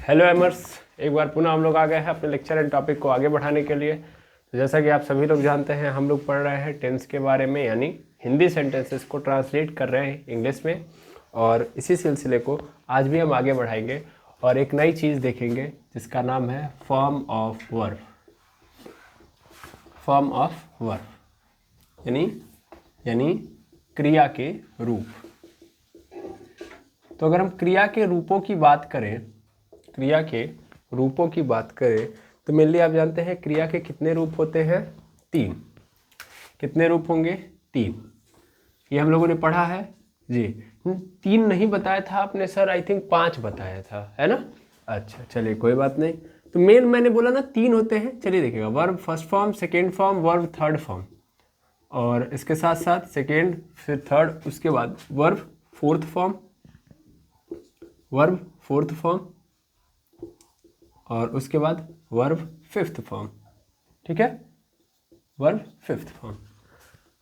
Hello एमर्स, एक बार पुनः हम लोग आ गए हैं अपने लेक्चर एंड टॉपिक को आगे बढ़ाने के लिए। तो जैसा कि आप सभी लोग जानते हैं, हम लोग पढ़ रहे हैं टेंस के बारे में, यानी हिंदी सेंटेंसेस को ट्रांसलेट कर रहे हैं इंग्लिश में। और इसी सिलसिले को आज भी हम आगे बढ़ाएंगे और एक नई चीज़ देखेंगे जिसका नाम है form of verb. Form of verb यानी क्रिया के रूप। तो अगर हम क्रिया के रूपों की बात करें तो मेनली आप जानते हैं क्रिया के कितने रूप होते हैं? 3। कितने रूप होंगे? 3। ये हम लोगों ने पढ़ा है जी। 3 नहीं बताया था आपने सर, आई थिंक 5 बताया था, है ना? अच्छा चलिए कोई बात नहीं। तो मेन मैंने बोला ना 3 होते हैं। चलिए देखिएगा, verb first form, second form, verb third form, और इसके साथ साथ सेकेंड फिर थर्ड, उसके बाद वर्ब फोर्थ फॉर्म, और उसके बाद वर्ब फिफ्थ फॉर्म। ठीक है, verb fifth form.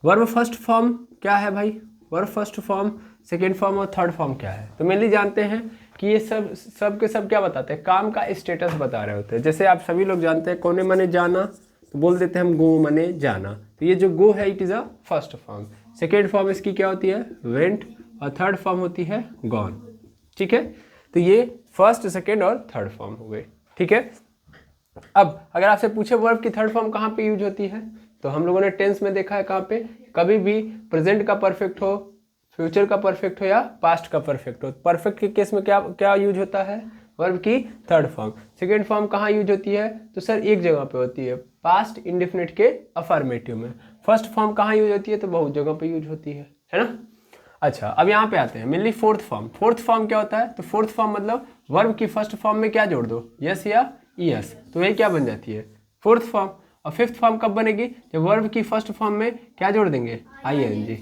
Verb first form क्या है भाई? Verb first form, second form और थर्ड फॉर्म क्या है? तो मेनली जानते हैं कि ये सब के सब क्या बताते हैं? काम का स्टेटस बता रहे होते हैं। जैसे आप सभी लोग जानते हैं कोने माने जाना, तो बोल देते हैं हम गो माने जाना। तो ये जो गो है it is a first form. Second form इसकी क्या होती है? वेंट। और थर्ड फॉर्म होती है गॉन। ठीक है, तो ये फर्स्ट, सेकेंड और थर्ड फॉर्म हो गए। ठीक है, अब अगर आपसे पूछे वर्ब की थर्ड फॉर्म कहाँ पे यूज होती है, तो हम लोगों ने टेंस में देखा है कहाँ पे? कभी भी प्रेजेंट का परफेक्ट हो, फ्यूचर का परफेक्ट हो या पास्ट का परफेक्ट हो, परफेक्ट के केस में क्या क्या यूज होता है? वर्ब की थर्ड फॉर्म। सेकेंड फॉर्म कहाँ यूज होती है? तो सर एक जगह पे होती है, पास्ट इंडेफिनिट के अफर्मेटिव में। फर्स्ट फॉर्म कहाँ यूज होती है? तो बहुत जगह पे यूज होती है ना? अच्छा, अब यहाँ पे आते हैं mainly fourth form. Fourth form क्या होता है? तो फोर्थ फॉर्म मतलब वर्ब की फर्स्ट फॉर्म में क्या जोड़ दो? यस या ईएस, तो वही क्या बन जाती है? Fourth form. और फिफ्थ फॉर्म कब बनेगी? जब वर्ब की फर्स्ट फॉर्म में क्या जोड़ देंगे? आईएनजी।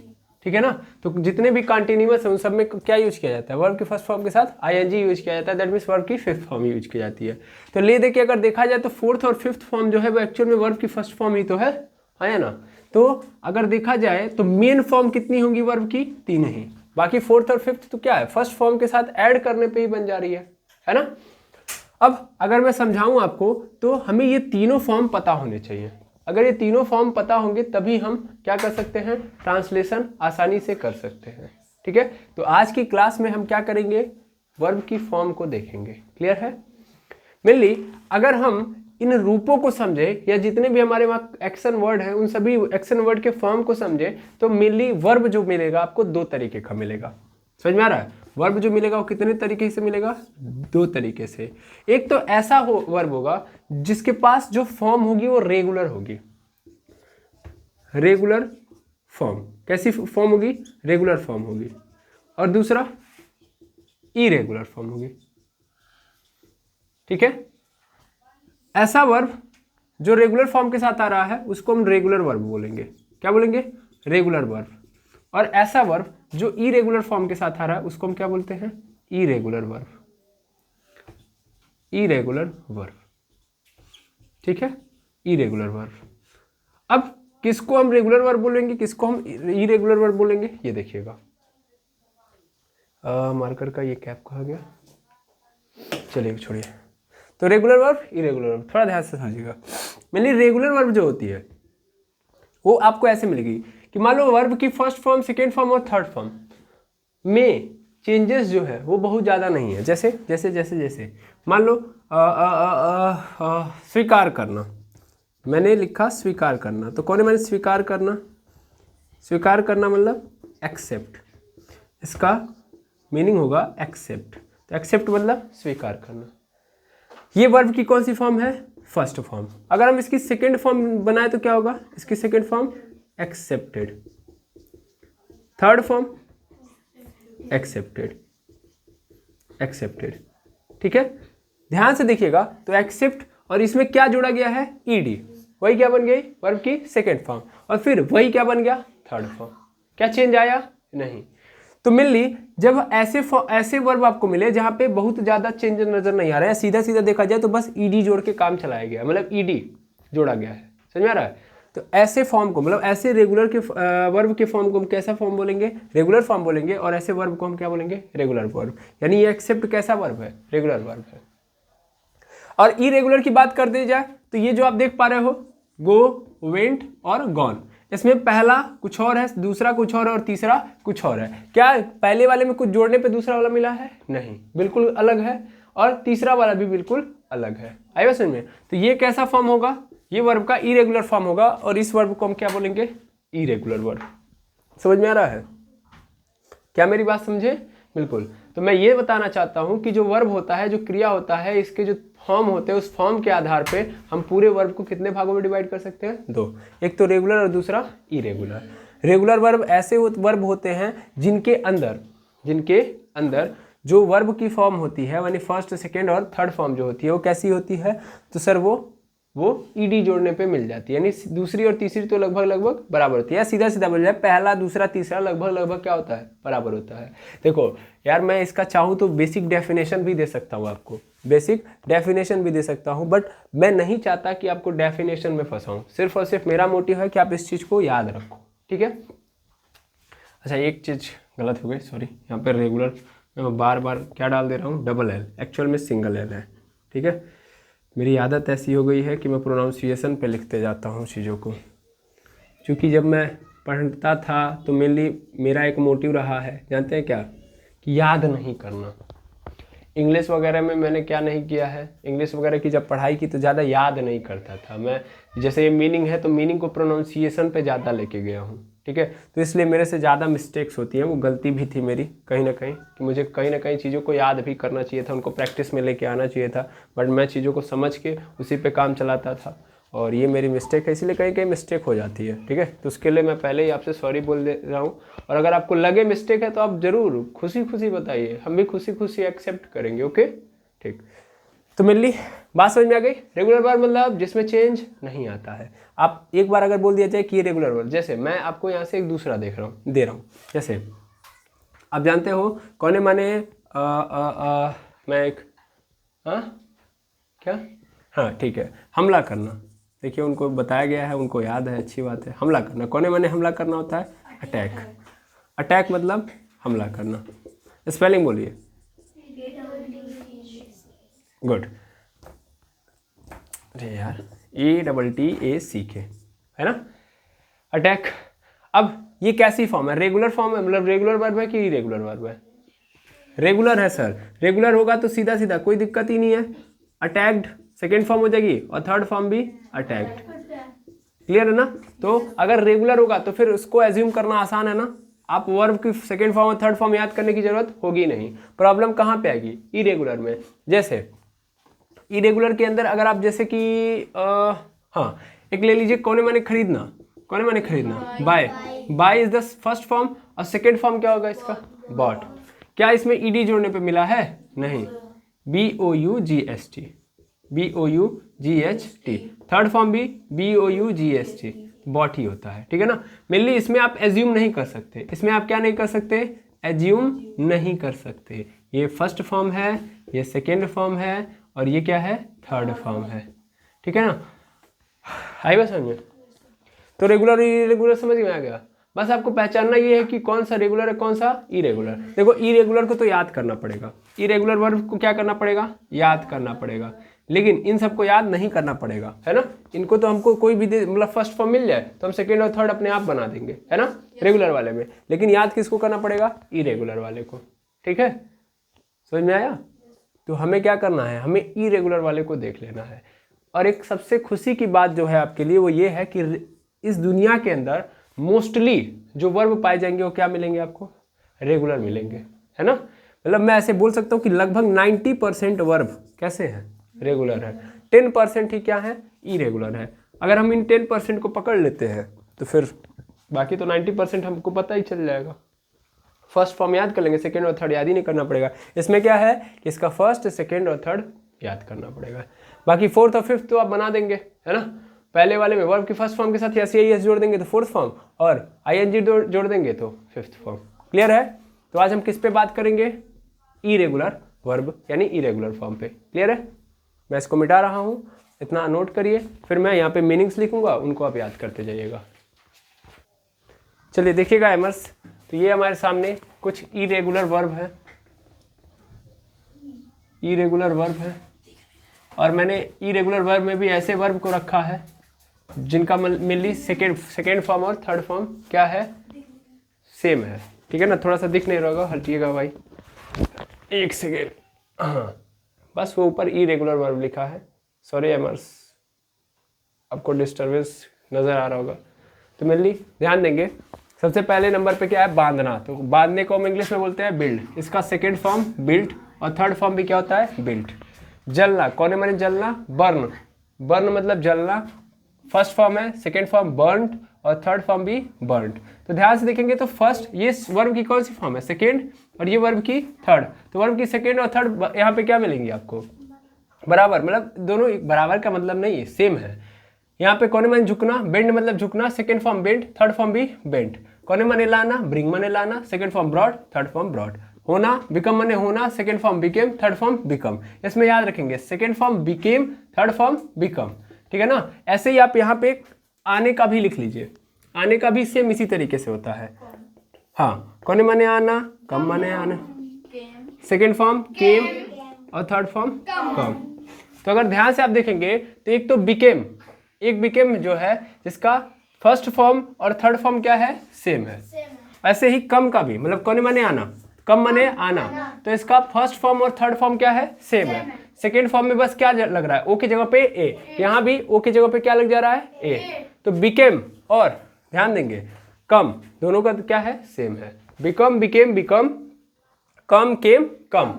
ठीक है ना? तो जितने भी कॉन्टिन्यूअस है उन सब में क्या यूज किया जाता है? वर्ब की फर्स्ट फॉर्म के साथ आईएनजी यूज किया जाता है। दैट मीन्स वर्ब की फिफ्थ फॉर्म यूज की जाती है। तो ले देखिए, अगर देखा जाए तो फोर्थ और फिफ्थ फॉर्म जो है वो एक्चुअल में वर्ब की फर्स्ट फॉर्म ही तो है ना? तो अगर देखा जाए तो मेन फॉर्म कितनी होंगी वर्ब की? 3 ही। बाकी फोर्थ और फिफ्थ तो क्या है? फर्स्ट फॉर्म के साथ ऐड करने पे ही बन जा रही है ना? अब अगर मैं समझाऊं आपको तो हमें ये तीनों फॉर्म पता होने चाहिए। अगर ये तीनों फॉर्म पता होंगे तभी हम क्या कर सकते हैं? ट्रांसलेशन आसानी से कर सकते हैं। ठीक है, तो आज की क्लास में हम क्या करेंगे? वर्ब की फॉर्म को देखेंगे। क्लियर है? मेनली अगर हम इन रूपों को समझे या जितने भी हमारे वहाँ एक्शन वर्ड है उन सभी एक्शन वर्ड के फॉर्म को समझे तो मेनली वर्ब जो मिलेगा आपको 2 तरीके का मिलेगा। समझ में आ रहा है? वर्ब जो मिलेगा वो कितने तरीके से मिलेगा? 2 तरीके से। एक तो ऐसा वर्ब होगा जिसके पास जो फॉर्म होगी वो रेगुलर होगी। Regular form. कैसी फॉर्म होगी? रेगुलर फॉर्म होगी। और दूसरा इरेगुलर फॉर्म होगी। ठीक है, ऐसा वर्ब जो रेगुलर फॉर्म के साथ आ रहा है उसको हम रेगुलर वर्ब बोलेंगे। क्या बोलेंगे? Regular verb. और ऐसा वर्ब जो इरेगुलर फॉर्म के साथ आ रहा है उसको हम क्या बोलते हैं? Irregular verb. Irregular verb. ठीक है, इरेगुलर वर्ब। अब किसको हम रेगुलर वर्ब बोलेंगे, किसको हम इरेगुलर वर्ब बोलेंगे, ये देखिएगा। मार्कर का ये कैप कहाँ गया? चलिए छोड़िए। तो रेगुलर वर्ब, इरेगुलर वर्ब, थोड़ा ध्यान से समझिएगा। मेनली रेगुलर वर्ब जो होती है वो आपको ऐसे मिलेगी कि मान लो वर्ब की फर्स्ट फॉर्म, सेकेंड फॉर्म और थर्ड फॉर्म में चेंजेस जो है वो बहुत ज़्यादा नहीं है। जैसे जैसे जैसे जैसे मान लो स्वीकार करना, मैंने लिखा स्वीकार करना, तो कौन है? मैंने स्वीकार करना। स्वीकार करना मतलब एक्सेप्ट, इसका मीनिंग होगा एक्सेप्ट। तो एक्सेप्ट मतलब स्वीकार करना। ये वर्ब की कौन सी फॉर्म है? First form. अगर हम इसकी सेकेंड फॉर्म बनाए तो क्या होगा? इसकी second form accepted. Third form accepted. Accepted. ठीक है, ध्यान से देखिएगा। तो एक्सेप्ट और इसमें क्या जोड़ा गया है? ईडी। वही क्या बन गई? वर्ब की सेकेंड फॉर्म। और फिर वही क्या बन गया? Third form. क्या चेंज आया? नहीं। तो मेनली जब ऐसे वर्ब आपको मिले जहां पे बहुत ज्यादा चेंज नजर नहीं आ रहा है, सीधा सीधा देखा जाए तो बस ईडी जोड़ के काम चलाया गया, मतलब ईडी जोड़ा गया है। समझ में आ रहा है? तो ऐसे फॉर्म को, मतलब ऐसे रेगुलर के वर्ब के फॉर्म को हम कैसा फॉर्म बोलेंगे? रेगुलर फॉर्म बोलेंगे। और ऐसे वर्ब को हम क्या बोलेंगे? Regular verb. यानी ये एक्सेप्ट कैसा वर्ब है? रेगुलर वर्ब है। और इरेगुलर की बात कर दी जाए तो ये जो आप देख पा रहे हो गो, वेंट और गॉन, इसमें पहला कुछ और है, दूसरा कुछ और है और तीसरा कुछ और है। क्या पहले वाले में कुछ जोड़ने पे दूसरा वाला मिला है? नहीं, बिल्कुल अलग है। और तीसरा वाला भी बिल्कुल अलग है। आइए समझ में। तो ये कैसा फॉर्म होगा? ये वर्ब का इरेगुलर फॉर्म होगा और इस वर्ब को हम क्या बोलेंगे? Irregular verb. समझ में आ रहा है? क्या मेरी बात समझे? बिल्कुल। तो मैं ये बताना चाहता हूं कि जो वर्ब होता है, जो क्रिया होता है, इसके जो फॉर्म होते हैं, उस फॉर्म के आधार पे हम पूरे वर्ब को कितने भागों में डिवाइड कर सकते हैं? 2। एक तो रेगुलर और दूसरा इरेगुलर। रेगुलर वर्ब ऐसे वर्ब होते हैं जिनके अंदर जो वर्ब की फॉर्म होती है, यानी फर्स्ट, सेकेंड और थर्ड फॉर्म जो होती है वो कैसी होती है? तो सर वो ईडी जोड़ने पे मिल जाती है, यानी दूसरी और तीसरी तो लगभग बराबर होती है। सीधा सीधा बोल जाए, पहला, दूसरा, तीसरा लगभग क्या होता है? बराबर होता है। देखो यार, मैं इसका चाहूँ तो बेसिक डेफिनेशन भी दे सकता हूँ आपको, बेसिक डेफिनेशन भी दे सकता हूँ, बट मैं नहीं चाहता कि आपको डेफिनेशन में फंसाऊँ। सिर्फ और सिर्फ मेरा मोटिव है कि आप इस चीज़ को याद रखो, ठीक है? अच्छा, एक चीज़ गलत हो गई, सॉरी। यहाँ पर रेगुलर मैं बार बार क्या डाल दे रहा हूँ? डबल एल, एक्चुअल में सिंगल एल है, ठीक है? मेरी आदत ऐसी हो गई है कि मैं प्रोनाउंसिएशन पे लिखते जाता हूँ चीज़ों को, क्योंकि जब मैं पढ़ता था तो मेरा एक मोटिव रहा है, जानते हैं क्या? कि याद नहीं करना। इंग्लिश वगैरह में मैंने क्या नहीं किया है, इंग्लिश वगैरह की जब पढ़ाई की तो ज़्यादा याद नहीं करता था मैं। जैसे ये मीनिंग है तो मीनिंग को प्रोनाउंसिएशन पे ज़्यादा लेके गया हूँ, ठीक है? तो इसलिए मेरे से ज़्यादा मिस्टेक्स होती हैं। वो गलती भी थी मेरी कहीं ना कहीं, कि मुझे कहीं ना कहीं चीज़ों को याद भी करना चाहिए था, उनको प्रैक्टिस में लेके आना चाहिए था, बट मैं चीज़ों को समझ के उसी पे काम चलाता था, और ये मेरी मिस्टेक है, इसलिए कहीं कहीं मिस्टेक हो जाती है, ठीक है? तो उसके लिए मैं पहले ही आपसे सॉरी बोल दे रहा हूँ। और अगर आपको लगे मिस्टेक है तो आप ज़रूर खुशी खुशी बताइए, हम भी खुशी खुशी एक्सेप्ट करेंगे, ओके? ठीक। तो मेनली बात समझ में आ गई? रेगुलर वर्ब मतलब जिसमें चेंज नहीं आता है। आप एक बार अगर बोल दिया जाए कि ये रेगुलर वर्ब, जैसे मैं आपको यहाँ से एक दूसरा दे रहा हूँ, जैसे आप जानते हो कौने माने मैं एक क्या, हाँ ठीक है, हमला करना। देखिए उनको बताया गया है, उनको याद है, अच्छी बात है। हमला करना, कौने माने हमला करना होता है? अटैक। अटैक मतलब हमला करना। स्पेलिंग बोलिए। गुड। अरे यार, ATTACK है ना, अटैक। अब ये कैसी फॉर्म है? रेगुलर फॉर्म है, मतलब रेगुलर वर्ब है कि इरेगुलर वर्ब है? रेगुलर है सर। रेगुलर होगा तो सीधा सीधा कोई दिक्कत ही नहीं है, अटैक्ड सेकेंड फॉर्म हो जाएगी और थर्ड फॉर्म भी अटैक्ड। क्लियर है ना? तो अगर रेगुलर होगा तो फिर उसको एज्यूम करना आसान है ना, आप वर्ब की सेकेंड फॉर्म और थर्ड फॉर्म याद करने की जरूरत होगी नहीं। प्रॉब्लम कहाँ पे आएगी? इरेगुलर में। जैसे इरेगुलर के अंदर अगर आप जैसे कि हाँ, एक ले लीजिए, कौने माने खरीदना, कौने माने खरीदना, buy. Buy is the first form और सेकेंड फॉर्म क्या होगा इसका? बॉट। क्या इसमें ईडी जोड़ने पे मिला है? नहीं, BOUGST, BOUGHT। थर्ड फॉर्म भी BOUGST, बॉट ही होता है, ठीक है ना? मेनली इसमें आप एज्यूम नहीं कर सकते, इसमें आप क्या नहीं कर सकते? एज्यूम नहीं कर सकते। ये फर्स्ट फॉर्म है, ये सेकेंड फॉर्म है और ये क्या है? थर्ड फॉर्म है, ठीक है ना? आई बात समझ में? तो रेगुलर इरेगुलर समझ में आ गया? बस आपको पहचानना ये है कि कौन सा रेगुलर है, कौन सा इरेगुलर। देखो इरेगुलर को तो याद करना पड़ेगा, इरेगुलर वर्ब को क्या करना पड़ेगा? याद करना पड़ेगा। लेकिन इन सबको याद नहीं करना पड़ेगा, है ना? इनको तो हमको कोई भी मतलब फर्स्ट फॉर्म मिल जाए तो हम सेकेंड और थर्ड अपने आप बना देंगे, है ना, रेगुलर वाले में। लेकिन याद किसको करना पड़ेगा? इरेगुलर वाले को, ठीक है? समझ में आया? तो हमें क्या करना है? हमें इरेगुलर वाले को देख लेना है। और एक सबसे खुशी की बात जो है आपके लिए वो ये है कि इस दुनिया के अंदर मोस्टली जो वर्ब पाए जाएंगे वो क्या मिलेंगे आपको? रेगुलर मिलेंगे, है ना? मतलब मैं ऐसे बोल सकता हूँ कि लगभग 90% वर्ब कैसे हैं? रेगुलर है। 10% ही क्या है? इरेगुलर है। अगर हम इन 10% को पकड़ लेते हैं तो फिर बाकी तो 90% हमको पता ही चल जाएगा। फर्स्ट फॉर्म याद कर लेंगे, सेकेंड और थर्ड याद ही नहीं करना पड़ेगा। इसमें क्या है कि इसका फर्स्ट, सेकेंड और थर्ड याद करना पड़ेगा। बाकी फोर्थ और फिफ्थ तो आप बना देंगे, है ना? पहले वाले में वर्ब की फर्स्ट फॉर्म के साथ एस जोड़ देंगे तो फोर्थ फॉर्म, और ING जोड़ देंगे तो फिफ्थ फॉर्म। क्लियर है? तो आज हम किस पे बात करेंगे? इरेगुलर वर्ब यानी इरेगुलर फॉर्म पे। क्लियर है? मैं इसको मिटा रहा हूँ, इतना नोट करिए, फिर मैं यहाँ पे मीनिंग्स लिखूंगा, उनको आप याद करते जाइएगा। चलिए देखिएगा एमर्स, तो ये हमारे सामने कुछ इरेगुलर वर्ब है, इरेगुलर वर्ब है। और मैंने इरेगुलर वर्ब में भी ऐसे वर्ब को रखा है जिनका मेनली सेकेंड फॉर्म और थर्ड फॉर्म क्या है, सेम है। ठीक है ना, थोड़ा सा दिख नहीं रहा होगा, हटिएगा भाई, एक सेकेंड। हाँ, बस वो ऊपर इरेगुलर वर्ब लिखा है, सॉरी एमर्स, आपको डिस्टर्बेंस नज़र आ रहा होगा। तो मेनली ध्यान देंगे, सबसे पहले नंबर पे क्या है, बांधना। तो बांधने को हम इंग्लिश में बोलते हैं बिल्ड, इसका सेकेंड फॉर्म बिल्ट और थर्ड फॉर्म भी क्या होता है, बिल्ट। जलना, कौन माने जलना, बर्न, बर्न मतलब जलना, फर्स्ट फॉर्म है, सेकेंड फॉर्म बर्न्ड और थर्ड फॉर्म भी बर्न्ड। तो ध्यान से देखेंगे तो फर्स्ट, ये वर्ब की कौन सी फॉर्म है, सेकेंड, और ये वर्ब की थर्ड। तो वर्ब की सेकेंड और थर्ड यहाँ पे क्या मिलेंगी आपको, बराबर, मतलब दोनों बराबर का मतलब नहीं है, सेम है। यहाँ पे कौन माने झुकना, बेंड मतलब झुकना, second form bend, third form भी बेंड। कौन माने लाना, ब्रिंग माने लाना, second form brought, third form brought. होना, बिकम माने होना, second form became, third form become. इसमें याद रखेंगे second form became, third form become. ठीक है ना, ऐसे ही आप यहाँ पे आने का भी लिख लीजिए, आने का भी सेम इसी तरीके से होता है। हाँ, कौन माने आना, कम माने आना, सेकेंड फॉर्म केम और थर्ड फॉर्म कम। तो अगर ध्यान से आप देखेंगे तो एक तो बिकेम, एक बिकेम जो है जिसका फर्स्ट फॉर्म और थर्ड फॉर्म क्या है, सेम है। ऐसे ही कम का भी, मतलब कौन माने आना, कम माने आना, तो इसका फर्स्ट फॉर्म और थर्ड फॉर्म क्या है, सेम है। सेकेंड फॉर्म में बस क्या लग रहा है, ओ की जगह पे ए, यहाँ भी ओ की जगह पे क्या लग जा रहा है, ए। तो बिकेम और ध्यान देंगे कम, दोनों का क्या है, सेम है। Become, became, become, come, came, come.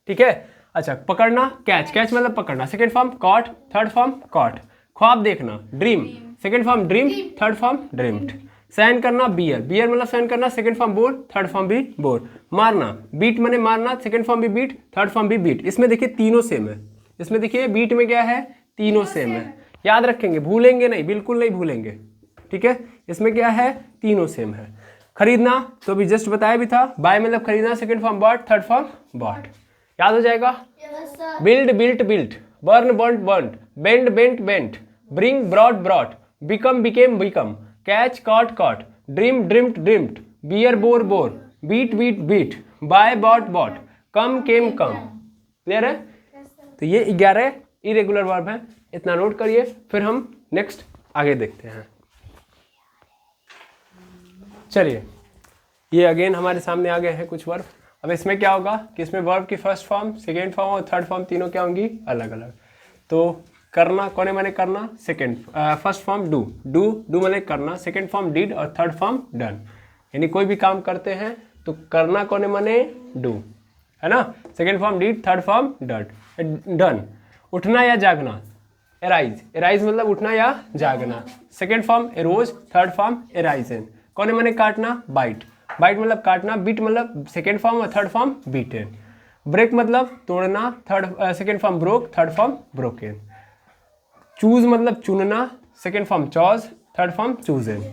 ठीक है, अच्छा, पकड़ना, कैच, कैच मतलब पकड़ना, second form caught, third form caught. ख्वाब देखना, dream, second form dream, third form dreamed. सहन करना, बियर, बियर मतलब सहन करना, second form bore, third form भी बोर। मारना, बीट माने मारना, सेकेंड फॉर्म भी बीट, थर्ड फॉर्म भी बीट। इसमें देखिए तीनों सेम है, इसमें देखिए बीट में क्या है, तीनों सेम है। याद रखेंगे, भूलेंगे नहीं, बिल्कुल नहीं भूलेंगे। ठीक है, इसमें क्या है, तीनों सेम है। खरीदना तो भी जस्ट बताया भी था, बाय मतलब खरीदना, second form bought, third form bought. याद हो जाएगा, build, built, built, burn, burned, burned, bend, bent, bent, bring, brought, brought, become, became, become, catch, caught, caught, dream, dreamed, dreamed, bear, bore, bore, beat, beat, beat, buy, bought, bought, come, came, come. Clear है? तो ये 11 irregular verb हैं, इतना note करिए, फिर हम next आगे देखते हैं। चलिए, ये अगेन हमारे सामने आ गए हैं कुछ वर्ब। अब इसमें क्या होगा कि इसमें वर्ब की फर्स्ट फॉर्म, सेकेंड फॉर्म और थर्ड फॉर्म तीनों क्या होंगी, अलग अलग। तो करना, कौन माने करना, second first form do, do, do माने करना, सेकेंड फॉर्म डिड और थर्ड फॉर्म डन। यानी कोई भी काम करते हैं तो करना कौन माने डू, है ना, second form did, third form done. उठना या जागना, एराइज, एराइज मतलब उठना या जागना, second form arose, third form arisen. कौन माने काटना, बाइट, बाइट मतलब काटना, बीट मतलब सेकेंड फॉर्म और थर्ड फॉर्म बीटेन। ब्रेक मतलब तोड़ना, second form broke, third form broken. Choose मतलब चुनना, second form chose, third form chosen.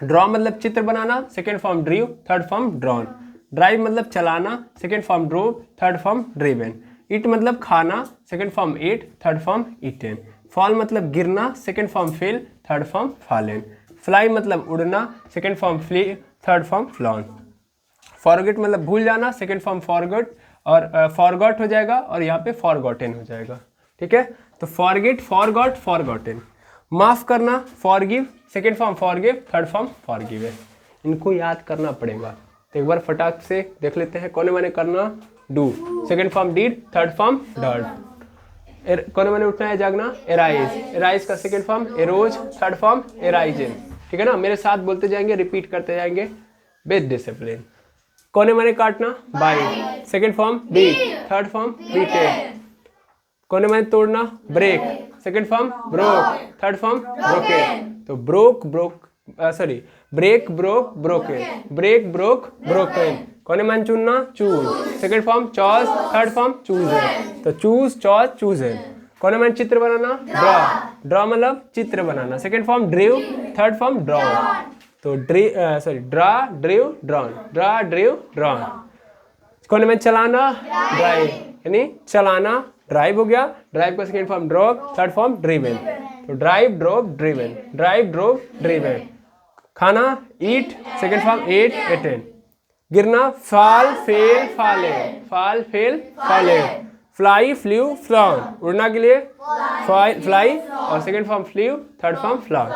Draw मतलब चित्र बनाना, second form drew, third form drawn. Drive मतलब चलाना, second form drove, third form driven. Eat मतलब खाना, second form ate, third form eaten. Fall मतलब गिरना, second form fell, third form fallen. Fly मतलब उड़ना, second form flew, third form flown. Forget मतलब भूल जाना, सेकेंड फॉर्म फॉरगॉट और फॉरगॉट हो जाएगा और यहाँ पे फॉरगॉटन हो जाएगा। ठीक है, तो फॉरगेट, फॉरगॉट, फॉरगॉटन। माफ करना, forgive, second form forgive, third form forgiven. इनको याद करना पड़ेगा, तो एक बार फटाक से देख लेते हैं। कौन माने करना, do, second form did, third form done. कौन माने उठना है जागना, एराइज, एराइज का second form arose, third form arisen. ठीक है ना, मेरे साथ बोलते जाएंगे, रिपीट करते जाएंगे विद डिसिप्लिन। कौन माने काटना, bite, second form bit, third form bitten. कौन माने तोड़ना, break, second form broke, third form broken. तो broke, break, broke, broken, break, broke, broken. कौन माने चुनना, choose, second form chose, third form chosen. तो चूज, चॉज, चूजन। कौन माने चित्र बनाना, ड्रॉ, ड्रॉ मतलब चित्र बनाना, second form drew, third form drawn. तो draw, drew, drawn, draw, drew, drawn. कौन में चलाना, ड्राइव, यानी चलाना, ड्राइव हो गया, ड्राइव का second form drove, third form driven. तो drive, drove, driven, drive, drove, driven. खाना, eat, second form ate, eaten. गिरना, fall, fell, fallen, fall, fell, fallen. Fly, flew, flown, उड़ना के लिए फ्लाई, और second form flew, third form flown.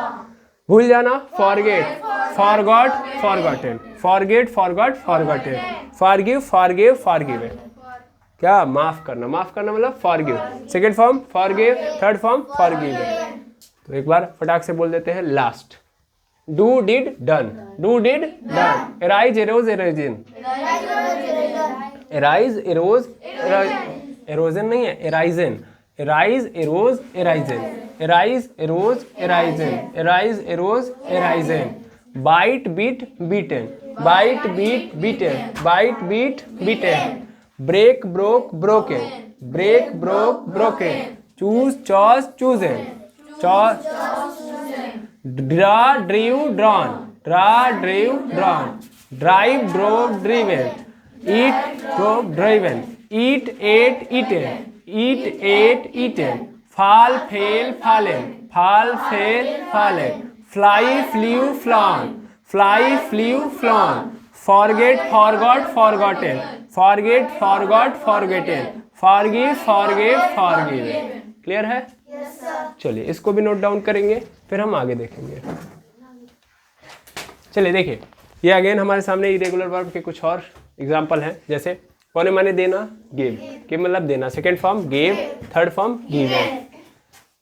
भूल जाना forget, forgot, forgotten, forget, forgot, forgotten, forgive, forgive, forgiven. क्या? माफ करना, माफ करना मतलब forgive, second form forgive, third form forgiven. तो एक बार फटाक से बोल देते हैं last. Do, did, done, do, did, done, arise, arose, arosen, arise, arose, arosen नहीं है, arisen, arise, arose, arisen, arise, arose, arisen, arise, arose, arisen. Bite, bit, bitten, bite, bit, bitten, bite, bit, bitten. Break, broke, broken, break, broke, broken. Choose, chose, chosen, chose. Draw, drew, drawn, draw, drew, drawn. Drive, drove, driven. Eat, drove, driven. Eat, ate, eaten, eat, ate, eaten. Fall, fell, फालन, fall, fell, fallen. Fly, flew, flown, fly, flew, flown. Forget, forgot, forgotten, forget, forgot, forgotten. Forgive, forgive, forgiven. Clear है? चलिए इसको भी note down करेंगे, फिर हम आगे देखेंगे। चलिए देखिए, ये अगेन हमारे सामने इरेगुलर वर्ब के कुछ और एग्जाम्पल हैं। जैसे कौन माने देना, गिव, गिव मतलब देना, second form give, third form given.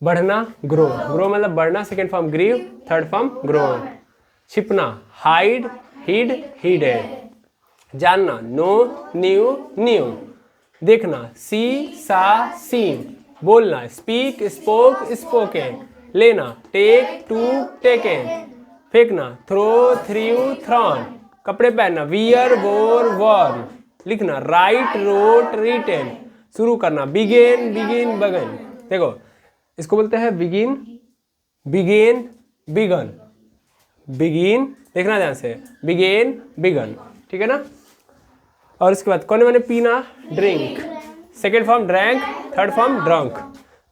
बढ़ना, ग्रो, ग्रो मतलब बढ़ना, second form grew, third form grown. छिपना, हाइड, हिड, हिडेड। जानना, नो, न्यू, न्यू। देखना, सी, सा, सीन। बोलना, स्पीक, स्पोक, स्पोकन। लेना, टेक, टू, टेकन। फेंकना, थ्रो, थ्रू, थ्रॉन। कपड़े पहनना, वियर, वोर, वॉर्न। लिखना, राइट, रोट, रिटेन। शुरू करना, बिगेन, बिगिन, बगन। देखो इसको बोलते हैं बिगिन, बिगेन, बिगन, बिगिन, देखना ध्यान से, बिगेन, बिगन, ठीक है ना। और इसके बाद कौन माने पीना, drink, second form drank, third form drunk.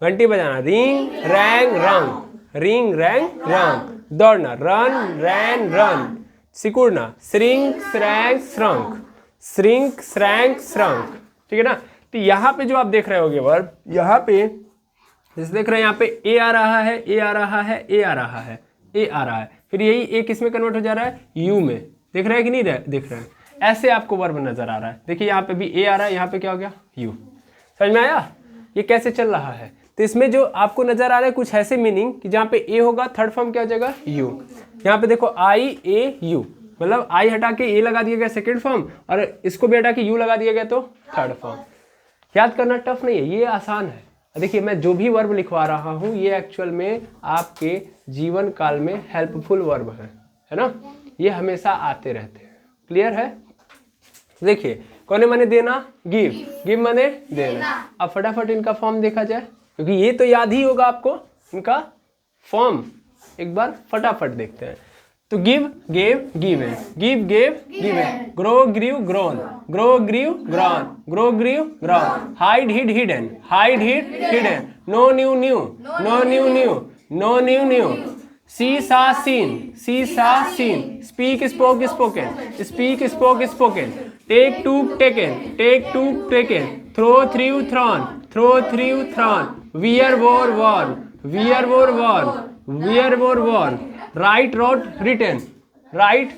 घंटी बजाना, ring, rang, rung, ring, rang, रंग। दौड़ना, रन, रैन, रन। सिकुड़ना, shrink, shrank, shrunk, shrink, shrank, shrunk, ठीक है ना। तो यहाँ पे जो आप देख रहे होगे वर्ब, यहाँ पे जैसे देख रहे हैं, यहाँ पे ए आ रहा है, ए आ रहा है, ए आ रहा है, ए आ रहा है, फिर यही ए किस में कन्वर्ट हो जा रहा है, यू में। देख रहे हैं कि नहीं देख रहे हैं? ऐसे आपको वर्ब नजर आ रहा है। देखिए यहाँ पे भी ए आ रहा है, यहाँ पे क्या हो गया, यू। समझ में आया ये कैसे चल रहा है? तो इसमें जो आपको नजर आ रहा है कुछ ऐसे मीनिंग कि जहाँ पे ए होगा थर्ड फॉर्म क्या हो जाएगा, यू। यहाँ पे देखो आई, ए, यू, मतलब आई हटा के ए लगा दिया गया सेकेंड फॉर्म, और इसको भी हटा के यू लगा दिया गया तो थर्ड फॉर्म। याद करना टफ नहीं है, ये आसान है। देखिए मैं जो भी वर्ब लिखवा रहा हूँ ये एक्चुअल में आपके जीवन काल में हेल्पफुल वर्ब है ना, ये हमेशा आते रहते हैं। क्लियर है? देखिए कौन माने देना, गिव, गिव माने देना। अब फटाफट इनका फॉर्म देखा जाए, क्योंकि ये तो याद ही होगा आपको इनका फॉर्म। एक बार फटाफट देखते हैं। तो give, gave, given, give, gave, given. Grow, grew, grown, grow, grew, grown, grow, grew, grown. Hide, hid, hidden, hide, hid, hidden. Know, knew, knew, know, knew, knew, know, knew, knew. See, saw, seen, see, saw, seen. Speak, spoke, spoken, speak, spoke, spoken. Take, took, taken, take, took, taken. Throw, threw, thrown, throw, threw, thrown. Wear, wore, worn, wear, wore, worn, wear, wore, worn. Write, wrote, written, write,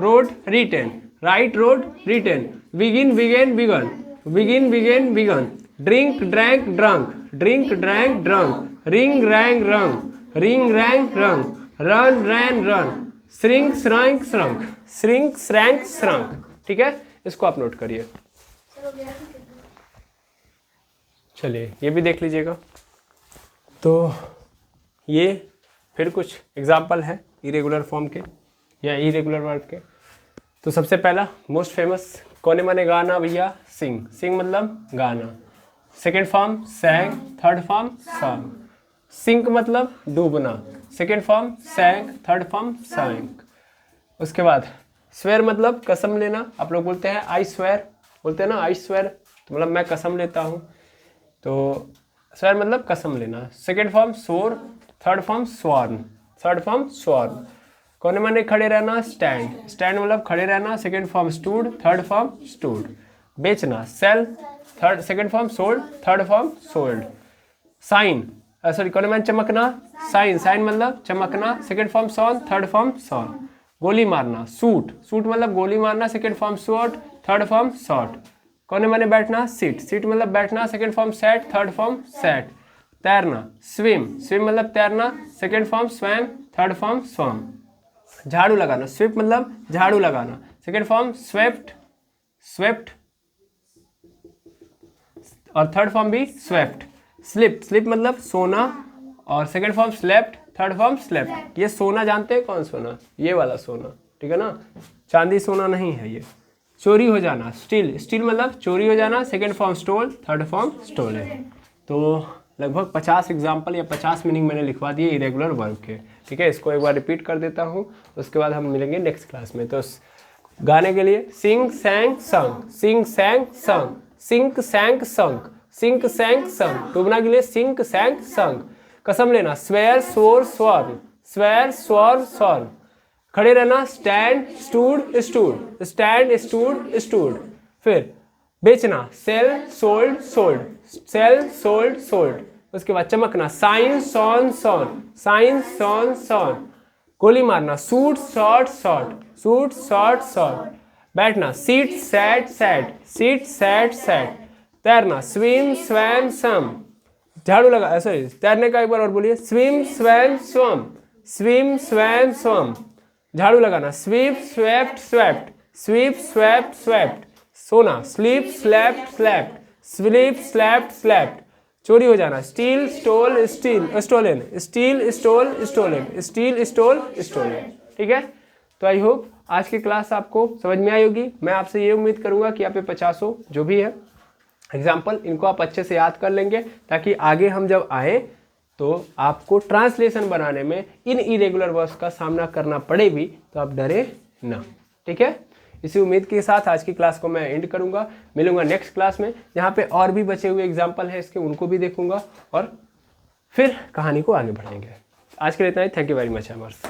wrote, written, write, wrote, written. Begin, began, begun, begin, began, begun. Drink, drank, drunk, drink, drank, drunk. Ring, rang, rung, ring, rang, rung. Run, ran, run. Shrink, shrank, shrunk, shrink, shrank, shrunk. ठीक है, इसको आप note करिए। चलिए ये भी देख लीजिएगा। तो ये फिर कुछ एग्जाम्पल है इरेगुलर फॉर्म के या इरेगुलर वर्ब के। तो सबसे पहला मोस्ट फेमस कौन माने गाना भैया, सिंग, सिंग मतलब गाना। Second form sang, third form sung. Sink मतलब डूबना, second form sang, third form sank. उसके बाद स्वेर मतलब कसम लेना। आप लोग बोलते हैं आई स्वेर, बोलते हैं ना आई स्वेर, तो मतलब मैं कसम लेता हूँ। तो स्वेर मतलब कसम लेना। Second form swore, third form sworn, third form sworn. कौन माने खड़े रहना, स्टैंड, स्टैंड मतलब खड़े रहना। Second form stood, third form stood. बेचना sell, third second form sold, third form sold. Shine, sorry कौन मैन चमकना, साइन, साइन मतलब चमकना, second form shone, third form shone. गोली मारना, सूट, सूट मतलब गोली मारना, second form shot, third form shot. कोने माने बैठना, सीट, सीट मतलब बैठना, second form sat, third form sat. तैरना, स्विम, स्विम मतलब तैरना, second form swam, third form swum. झाड़ू लगाना, स्विप मतलब झाड़ू लगाना, सेकंड फॉर्म स्वेप्ट, स्वेप्ट और थर्ड फॉर्म भी स्वेप्ट। स्लिप, स्लिप मतलब सोना और second form slept, third form slept. ये सोना जानते हैं कौन सोना, ये वाला सोना, ठीक है ना, चांदी सोना नहीं है ये। चोरी हो जाना, स्टील, स्टील मतलब चोरी हो जाना, second form stole, third form stolen. तो लगभग 50 एग्जाम्पल या 50 मीनिंग मैंने लिखवा दिए इरेगुलर वर्ब के, ठीक है। इसको एक बार रिपीट कर देता हूँ, उसके बाद हम मिलेंगे नेक्स्ट क्लास में। तो गाने के लिए सिंग सैंग संग, सिंग सैंग संग, सिंक सैंग संग, सिंक सैंग संग। डूबना के लिए सिंक सैंग संग। कसम लेना, swear swore sworn, swear swore sworn. खड़े रहना, stand stood stood, stand stood stood. फिर बेचना, sell sold sold, sell sold sold. उसके बाद चमकना, shine shone shone, shine shone shone. गोली मारना, shoot shot shot, shoot shot shot. बैठना, sit sat sat, sit sat sat. तैरना, स्विम स्वैम सम। झाड़ू लगा, सॉरी तैरने का एक बार और बोलिए, swim swam swum, swim swam swum. झाड़ू लगाना, sweep swept swept, sweep swept swept. सोना, sleep slept slept, sleep slept slept. चोरी हो जाना, steal stole steal stolen, steal stole stolen, steal stole stolen, ठीक है। तो आई होप आज की क्लास आपको समझ में आई होगी। मैं आपसे ये उम्मीद करूंगा कि आप ये 50 जो भी है एग्जाम्पल, इनको आप अच्छे से याद कर लेंगे, ताकि आगे हम जब आए तो आपको ट्रांसलेशन बनाने में इन इरेगुलर वर्ब्स का सामना करना पड़े भी तो आप डरे ना, ठीक है। इसी उम्मीद के साथ आज की क्लास को मैं एंड करूंगा। मिलूंगा नेक्स्ट क्लास में, जहाँ पे और भी बचे हुए एग्जाम्पल हैं इसके, उनको भी देखूंगा और फिर कहानी को आगे बढ़ाएंगे। आज के लिए इतना ही। Thank you very much एमर्स।